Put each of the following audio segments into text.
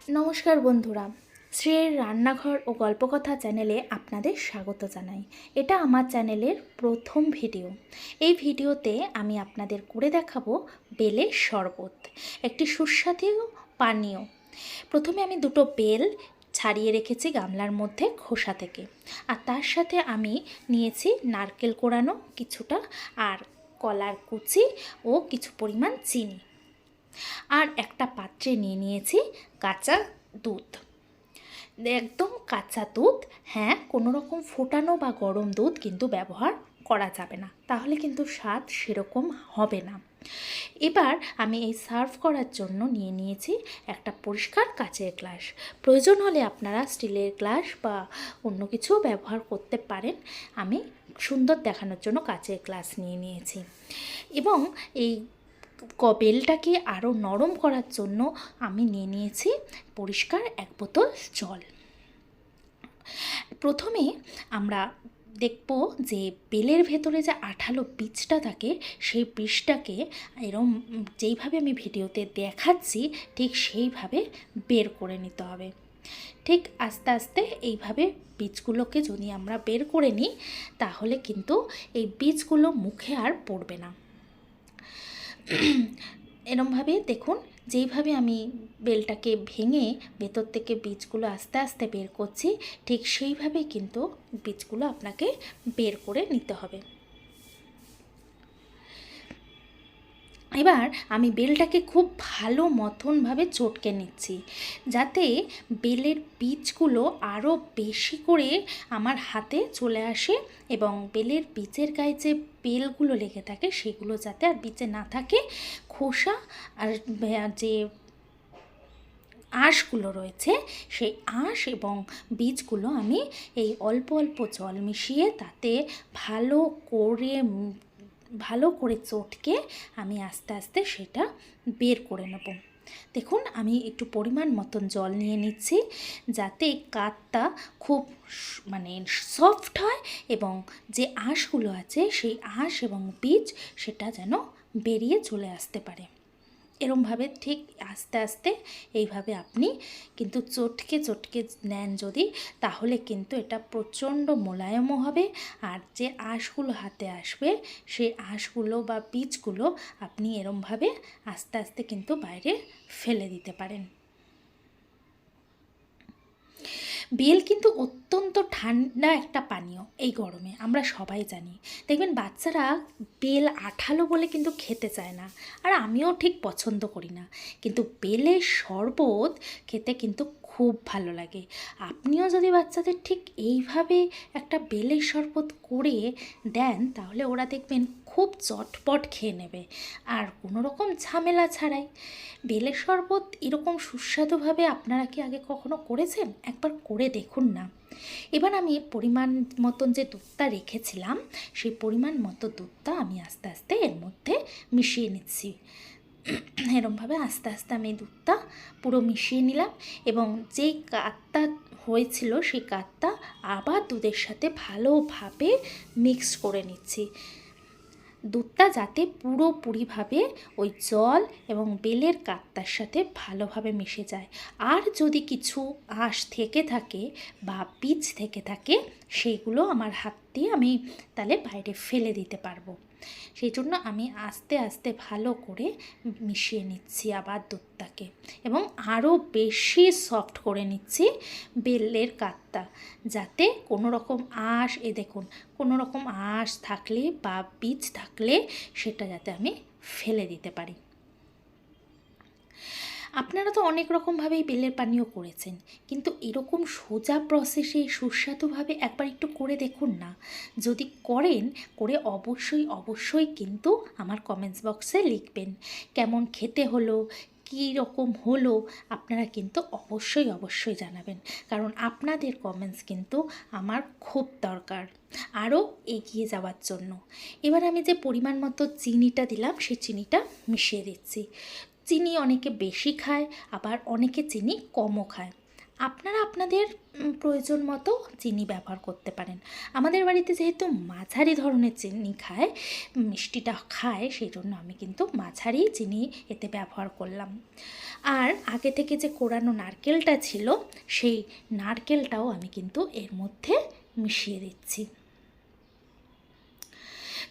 নমস্কার বন্ধুরা, শ্রেয়ের রান্নাঘর ও গল্পকথা চ্যানেলে আপনাদের স্বাগত জানাই। এটা আমার চ্যানেলের প্রথম ভিডিও। এই ভিডিওতে আমি আপনাদের করে দেখাবো বেলের শরবত, একটি সুস্বাদু পানীয়। প্রথমে আমি দুটো বেল ছাড়িয়ে রেখেছি গামলার মধ্যে খোসা থেকে, আর তার সাথে আমি নিয়েছি নারকেল কোড়ানো কিছুটা, আর কলার কুচি ও কিছু পরিমাণ চিনি, আর একটা পাত্রে নিয়ে নিয়েছি কাঁচা দুধ, একদম কাঁচা দুধ। হ্যাঁ, কোনো রকম ফোটানো বা গরম দুধ কিন্তু ব্যবহার করা যাবে না, তাহলে কিন্তু স্বাদ সেরকম হবে না। এবার আমি এই সার্ভ করার জন্য নিয়ে নিয়েছি একটা পরিষ্কার কাচের গ্লাস। প্রয়োজন হলে আপনারা স্টিলের গ্লাস বা অন্য কিছু ব্যবহার করতে পারেন। আমি সুন্দর দেখানোর জন্য কাচের গ্লাস নিয়ে নিয়েছি, এবং এই বেলটাকে আরও নরম করার জন্য আমি নিয়ে নিয়েছি পরিষ্কার এক বোতল জল। প্রথমে আমরা দেখব যে বেলের ভেতরে যে আঠালো বীজটা থাকে, সেই বীজটাকে এরম যেইভাবে আমি ভিডিওতে দেখাচ্ছি ঠিক সেইভাবে বের করে নিতে হবে। ঠিক আস্তে আস্তে এইভাবে বীজগুলোকে যদি আমরা বের করে নিই, তাহলে কিন্তু এই বীজগুলো মুখে আর পড়বে না। এরমভাবে দেখুন, যেইভাবে আমি বেলটাকে ভেঙে ভেতর থেকে বীজগুলো আস্তে আস্তে বের করছি, ঠিক সেইভাবেই কিন্তু বীজগুলো আপনাকে বের করে নিতে হবে। এবার আমি বেলটাকে খুব ভালো মতনভাবে চটকে নিচ্ছি, যাতে বেলের বীজগুলো আরও বেশি করে আমার হাতে চলে আসে, এবং বেলের বীজের গায়ে যে বেলগুলো লেগে থাকে সেগুলো যাতে আর বীজে না থাকে। খোসা আর যে আঁশগুলো রয়েছে, সেই আঁশ এবং বীজগুলো আমি এই অল্প অল্প জল মিশিয়ে তাতে ভালো করে চটকে আমি আস্তে আস্তে সেটা বের করে নেব। দেখুন, আমি একটু পরিমাণ মতন জল নিয়ে নিচ্ছি, যাতে কাঠটা খুব সফট হয়, এবং যে আঁশগুলো আছে সেই আঁশ এবং বীজ সেটা যেন বেরিয়ে চলে আসতে পারে। এরমভাবে ঠিক আস্তে আস্তে এইভাবে আপনি কিন্তু চটকে চটকে নেন যদি, তাহলে কিন্তু এটা প্রচণ্ড মোলায়েমও হবে, আর যে আঁশগুলো হাতে আসবে সেই আঁশগুলো বা বীজগুলো আপনি এরমভাবে আস্তে আস্তে কিন্তু বাইরে ফেলে দিতে পারেন। বেল কিন্তু অত্যন্ত ঠান্ডা একটা পানীয়, এই গরমে আমরা সবাই জানি। দেখবেন বাচ্চারা বেল আঠালো বলে কিন্তু খেতে চায় না, আর আমিও ঠিক পছন্দ করি না, কিন্তু বেলের শরবত খেতে কিন্তু খুব ভালো লাগে। আপনিও যদি বাচ্চাদের ঠিক এইভাবে একটা বেলের শরবত করে দেন, তাহলে ওরা দেখবেন খুব চটপট খেয়ে নেবে, আর কোনো রকম ঝামেলা ছাড়াই। বেলের শরবত এরকম সুস্বাদুভাবে আপনারা কি আগে কখনো করেছেন? একবার করে দেখুন না। এবার আমি পরিমাণ মতন যে দুধটা রেখেছিলাম, সেই পরিমাণ মতো দুধটা আমি আস্তে আস্তে এর মধ্যে মিশিয়ে নিচ্ছি। এরমভাবে আস্তে আস্তে আমি দুধটা পুরো মিশিয়ে নিলাম, এবং যেই কাঠটা হয়েছিল সেই কাঠটা আবার দুধের সাথে ভালোভাবে মিক্স করে নিচ্ছি, দুধটা যাতে পুরোপুরিভাবে ওই জল এবং বেলের কাঠটার সাথে ভালোভাবে মিশে যায়। আর যদি কিছু আঁশ থেকে থাকে বা বীজ থেকে থাকে, সেইগুলো আমার হাত দিয়ে আমি তাহলে বাইরে ফেলে দিতে পারবো। সেই জন্য আমি আস্তে আস্তে ভালো করে মিশিয়ে নিচ্ছি আবার দুধটাকে, এবং আরও বেশি সফট করে নিচ্ছি বেলের কাঠটা, যাতে কোনো রকম আঁশ, দেখুন, কোনো রকম আঁশ থাকলে বা বীজ থাকলে সেটা যাতে আমি ফেলে দিতে পারি। আপনারা তো অনেক রকমভাবেই বেলের পানীয় করেছেন, কিন্তু এরকম সোজা প্রসেসে সুস্বাদুভাবে একবার একটু করে দেখুন না। যদি করে অবশ্যই অবশ্যই কিন্তু আমার কমেন্টস বক্সে লিখবেন কেমন খেতে হলো, কী রকম হলো। আপনারা কিন্তু অবশ্যই অবশ্যই জানাবেন, কারণ আপনাদের কমেন্টস কিন্তু আমার খুব দরকার আরও এগিয়ে যাওয়ার জন্য। এবার আমি যে পরিমাণ মতো চিনিটা দিলাম, সেই চিনিটা মিশিয়ে দিচ্ছি। চিনি অনেকে বেশি খায়, আবার অনেকে চিনি কমও খায়। আপনারা আপনাদের প্রয়োজন মতো চিনি ব্যবহার করতে পারেন। আমাদের বাড়িতে যেহেতু মাঝারি ধরনের চিনি খায়, মিষ্টিটা খায়, সেই জন্য আমি কিন্তু মাঝারি চিনি এতে ব্যবহার করলাম। আর আগে থেকে যে কোরানো নারকেলটা ছিল, সেই নারকেলটাও আমি কিন্তু এর মধ্যে মিশিয়ে দিচ্ছি।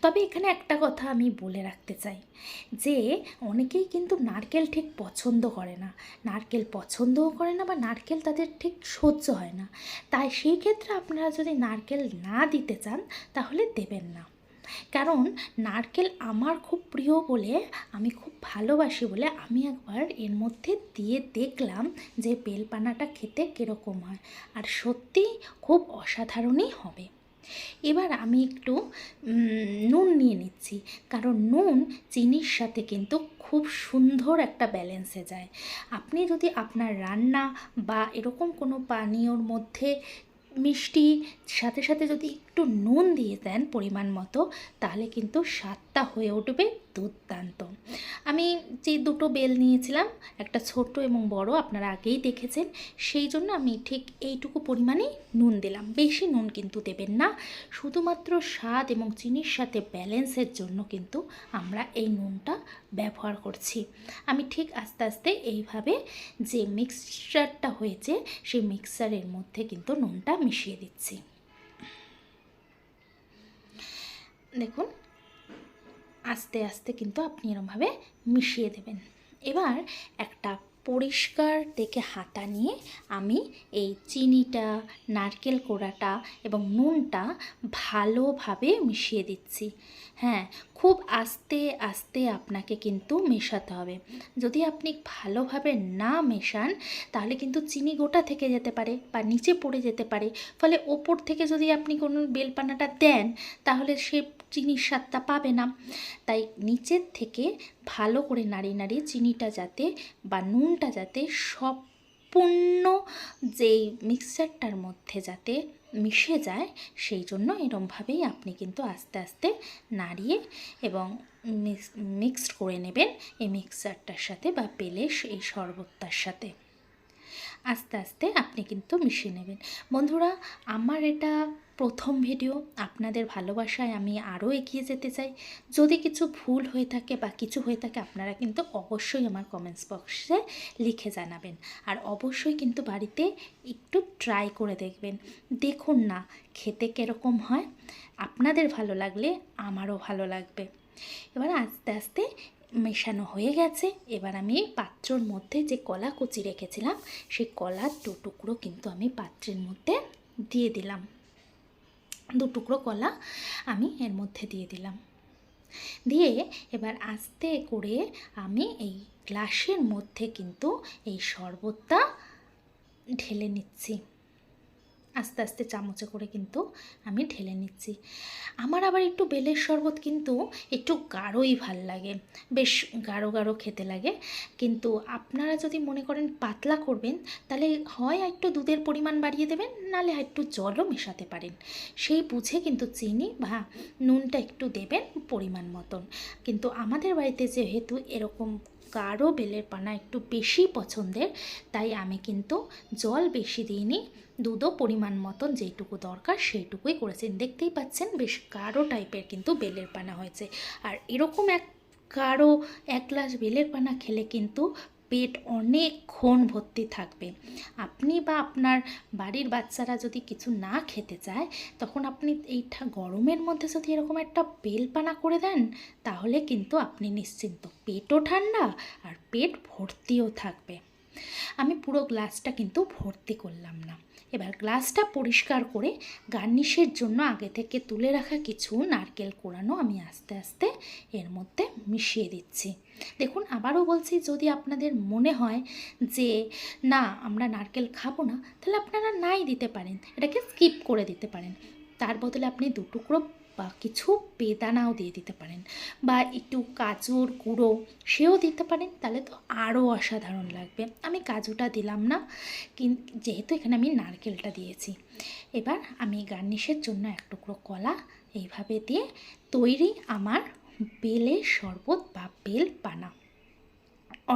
তবে এখানে একটা কথা আমি বলে রাখতে চাই যে অনেকেই কিন্তু নারকেল ঠিক পছন্দ করে না, নারকেল পছন্দও করে না বা নারকেল তাদের ঠিক সহ্য হয় না। তাই সেই ক্ষেত্রে আপনারা যদি নারকেল না দিতে চান তাহলে দেবেন না। কারণ নারকেল আমার খুব প্রিয় বলে, আমি খুব ভালোবাসি বলে আমি একবার এর মধ্যে দিয়ে দেখলাম যে বেলপানাটা খেতে কীরকম হয়, আর সত্যি খুব অসাধারণই হবে। এবার আমি একটু নুন নিয়ে নিচ্ছি, কারণ নুন চিনির সাথে কিন্তু খুব সুন্দর একটা ব্যালেন্সে যায়। আপনি যদি আপনার রান্না বা এরকম কোনো পানীয়র মধ্যে মিষ্টির সাথে সাথে যদি একটু নুন দিয়ে দেন পরিমাণ মতো, তাহলে কিন্তু স্বাদটা হয়ে উঠবে দুর্দান্ত। আমি যে দুটো বেল নিয়েছিলাম, একটা ছোট এবং বড়, আপনারা আগেই দেখেছেন, সেই জন্য আমি ঠিক এইটুকু পরিমাণেই নুন দিলাম। বেশি নুন কিন্তু দেবেন না, শুধুমাত্র স্বাদ এবং চিনির সাথে ব্যালেন্সের জন্য কিন্তু আমরা এই নুনটা ব্যবহার করছি। আমি ঠিক আস্তে আস্তে এইভাবে যে মিক্সচারটা হয়েছে সেই মিক্সারের মধ্যে কিন্তু নুনটা মিশিয়ে দিচ্ছি। দেখুন, আস্তে আস্তে কিন্তু আপনি এরমভাবে মিশিয়ে দেবেন। এবার একটা পরিষ্কার দেখে হাতা নিয়ে আমি এই চিনিটা, নারকেল কোড়াটা এবং নুনটা ভালোভাবে মিশিয়ে দিচ্ছি। হ্যাঁ, খুব আস্তে আস্তে আপনাকে কিন্তু মেশাতে হবে। যদি আপনি ভালোভাবে না মেশান তাহলে কিন্তু চিনি গোটা থেকে যেতে পারে বা নিচে পড়ে যেতে পারে, ফলে ওপর থেকে যদি আপনি কোনো বেলপানাটা দেন তাহলে সে চিনির স্বাদটা পাবে না। তাই নিচের থেকে ভালো করে নাড়িয়ে নাড়িয়ে চিনিটা যাতে বা নুনটা যাতে সম্পূর্ণ যেই মিক্সচারটার মধ্যে যাতে মিশে যায়, সেই জন্য এরমভাবেই আপনি কিন্তু আস্তে আস্তে নাড়িয়ে এবং মিক্সড করে নেবেন এই মিক্সচারটার সাথে বা বেলের এই শরবতটার সাথে। আস্তে আস্তে আপনি কিন্তু মিশিয়ে নেবেন। বন্ধুরা, আমার এটা প্রথম ভিডিও, আপনাদের ভালোবাসায় আমি আরও এগিয়ে যেতে চাই। যদি কিছু ভুল হয়ে থাকে বা কিছু হয়ে থাকে আপনারা কিন্তু অবশ্যই আমার কমেন্টস বক্সে লিখে জানাবেন। আর অবশ্যই কিন্তু বাড়িতে একটু ট্রাই করে দেখবেন, দেখুন না খেতে কীরকম হয়। আপনাদের ভালো লাগলে আমারও ভালো লাগবে। এবার আস্তে আস্তে মেশানো হয়ে গেছে। এবার আমি পাত্রর মধ্যে যে কলা কুচি রেখেছিলাম সেই কলার দু টুকরো কিন্তু আমি পাত্রের মধ্যে দিয়ে দিলাম। দু টুকরো কলা আমি এর মধ্যে দিয়ে দিলাম, দিয়ে এবার আস্তে করে আমি এই গ্লাসের মধ্যে কিন্তু এই শরবতটা ঢেলে নিচ্ছি। আস্তে আস্তে চামচে করে কিন্তু আমি ঢেলে নিচ্ছি। আমার আবার একটু বেলের শরবত কিন্তু একটু গাঢ়ই ভাল লাগে, বেশ গাঢ় গাঢ় খেতে লাগে। কিন্তু আপনারা যদি মনে করেন পাতলা করবেন তাহলে হয় একটু দুধের পরিমাণ বাড়িয়ে দেবেন, নাহলে একটু জলও মেশাতে পারেন। সেই বুঝে কিন্তু চিনি বা নুনটা একটু দেবেন পরিমাণ মতন। কিন্তু আমাদের বাড়িতে যেহেতু এরকম গাঢ় বেলের পানা একটু বেশি পছন্দের, তাই আমি কিন্তু জল বেশি দিইনি, দুধও পরিমাণ মতন যেইটুকু দরকার সেইটুকুই করেছেন। দেখতেই পাচ্ছেন বেশ গাঢ় টাইপের কিন্তু বেলের পানা হয়েছে। আর এরকম গাঢ় এক গ্লাস বেলের পানা খেলে কিন্তু পেট অনেকক্ষণ ভর্তি থাকবে। আপনি বা আপনার বাড়ির বাচ্চারা যদি কিছু না খেতে চায়, তখন আপনি এইটা গরমের মধ্যে যদি এরকম একটা বেলপানা করে দেন তাহলে কিন্তু আপনি নিশ্চিন্ত, পেটও ঠান্ডা আর পেট ভর্তিও থাকবে। আমি পুরো গ্লাসটা কিন্তু ভর্তি করলাম না। এবার গ্লাসটা পরিষ্কার করে গার্নিশের জন্য আগে থেকে তুলে রাখা কিছু নারকেল কোড়ানো আমি আস্তে আস্তে এর মধ্যে মিশিয়ে দিচ্ছি। দেখুন, আবারও বলছি, যদি আপনাদের মনে হয় যে না আমরা নারকেল খাবো না, তাহলে আপনারা নাই দিতে পারেন, এটাকে স্কিপ করে দিতে পারেন। তার বদলে আপনি দু টুকরো বা কিছু বেদানাও দিয়ে দিতে পারেন, বা একটু কাজুর গুঁড়ো সেও দিতে পারেন, তাহলে তো আরও অসাধারণ লাগবে। আমি কাজুটা দিলাম না, যেহেতু এখানে আমি নারকেলটা দিয়েছি। এবার আমি গার্নিশের জন্য এক টুকরো কলা এইভাবে দিয়ে তৈরি আমার বেলের শরবত বা বেল পানা।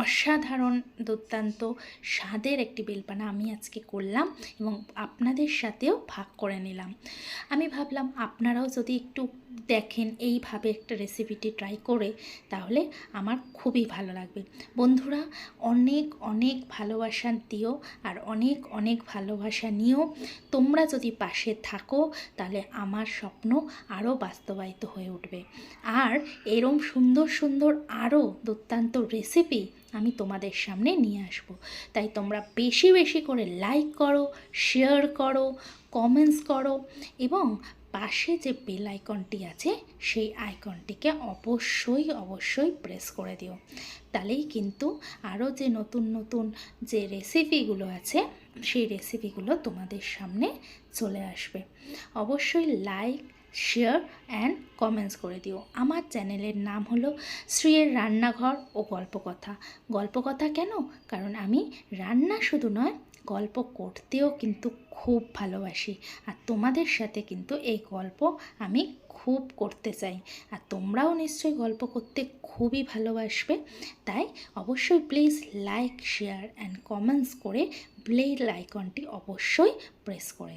অসাধারণ দুর্দান্ত স্বাদের একটি বেলপানা আমি আজকে করলাম এবং আপনাদের সাথেও ভাগ করে নিলাম। আমি ভাবলাম আপনারাও যদি একটু দেখেন এইভাবে একটা রেসিপিটি ট্রাই করে, তাহলে আমার খুবই ভালো লাগবে। বন্ধুরা, অনেক অনেক ভালোবাসা দিও আর অনেক অনেক ভালোবাসা নিও। তোমরা যদি পাশে থাকো তাহলে আমার স্বপ্ন আরও বাস্তবায়িত হয়ে উঠবে। আর এরম সুন্দর সুন্দর আরও দুর্দান্ত রেসিপি আমি তোমাদের সামনে নিয়ে আসব। তাই তোমরা বেশি বেশি করে লাইক করো, শেয়ার করো, কমেন্টস করো এবং পাশে যে বেল আইকনটি আছে সেই আইকনটিকে অবশ্যই অবশ্যই প্রেস করে দিও। তাহলেই কিন্তু আরও যে নতুন নতুন যে রেসিপিগুলো আছে সেই রেসিপিগুলো তোমাদের সামনে চলে আসবে। অবশ্যই লাইক, শেয়ার অ্যান্ড কমেন্টস করে দিও। আমার চ্যানেলের নাম হলো শ্রীয়ের রান্নাঘর ও গল্পকথা। গল্পকথা কেন? কারণ আমি রান্না শুধু নয়, গল্প করতেও কিন্তু খুব ভালোবাসি। আর তোমাদের সাথে কিন্তু এই গল্প আমি খুব করতে চাই। আর তোমরাও নিশ্চয়ই গল্প করতে খুবই ভালোবাসবে। তাই অবশ্যই please like, share and comments করে বেল আইকনটি অবশ্যই প্রেস করে